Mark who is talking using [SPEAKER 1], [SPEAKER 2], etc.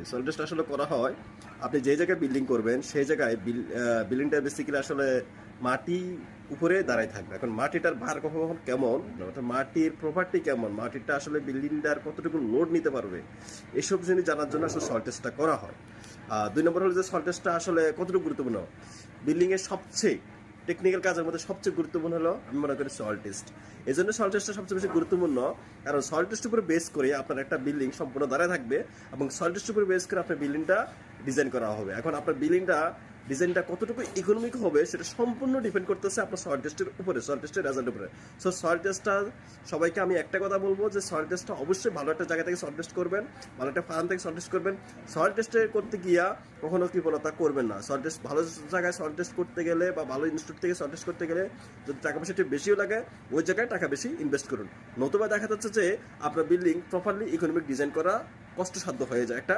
[SPEAKER 1] Soil test আসলে করা হয়, আপনি যে জায়গায় বিল্ডিং করবেন সেই জায়গায় বিল্ডিংটা বেসিক্যালি আসলে মাটি উপরে দাঁড়ায় থাকবে। এখন মাটিটার ভার কখন কেমন, অর্থাৎ মাটির প্রপার্টি কেমন, মাটিটা আসলে বিল্ডিংটার কতটুকু লোড নিতে পারবে, এসব জিনিস জানার জন্য আসলে সয়েল টেস্টটা করা হয়। 2 নম্বর হলো যে সয়েল টেস্টটা আসলে কতটুকু গুরুত্বপূর্ণ। বিল্ডিংয়ের সবচেয়ে টেকনিক্যাল কাজের মধ্যে সবচেয়ে গুরুত্বপূর্ণ হলো আমি মনে করি সয়েল টেস্ট। এই জন্য সয়েল টেস্টটা সবচেয়ে বেশি গুরুত্বপূর্ণ, কারণ সয়েল টেস্টের উপরে বেস করে আপনার একটা বিল্ডিং সম্পূর্ণ দাঁড়ায় থাকবে এবং সয়েল টেস্টের উপরে বেস করে আপনার বিল্ডিংটা ডিজাইন করা হবে। এখন আপনার বিল্ডিংটা ডিজাইনটা কতটুকু ইকোনমিক হবে সেটা সম্পূর্ণ ডিপেন্ড করতেছে আপনার সয়েল টেস্টের উপরে, সয়েল টেস্টের রেজাল্টের উপরে। সো সয়েল টেস্টটা সবাইকে আমি একটা কথা বলবো যে সয়েল টেস্টটা অবশ্যই ভালো একটা জায়গা থেকে সয়েল টেস্ট করবেন, ভালো একটা ফার্ম থেকে সয়েল টেস্ট করবেন। সয়েল টেস্টে করতে গিয়া কখনো কৃপণতা করবেন না। সয়েল টেস্ট ভালো জায়গায় সয়েল টেস্ট করতে গেলে বা ভালো ইনস্টিটিউট থেকে সয়েল টেস্ট করতে গেলে যদি টাকা পয়সা একটু বেশিও লাগে, ওই জায়গায় টাকা বেশি ইনভেস্ট করুন। নতুবা দেখা যাচ্ছে যে আপনার বিল্ডিং প্রপারলি ইকোনমিক ডিজাইন করা কষ্টসাধ্য হয়ে যায়, একটা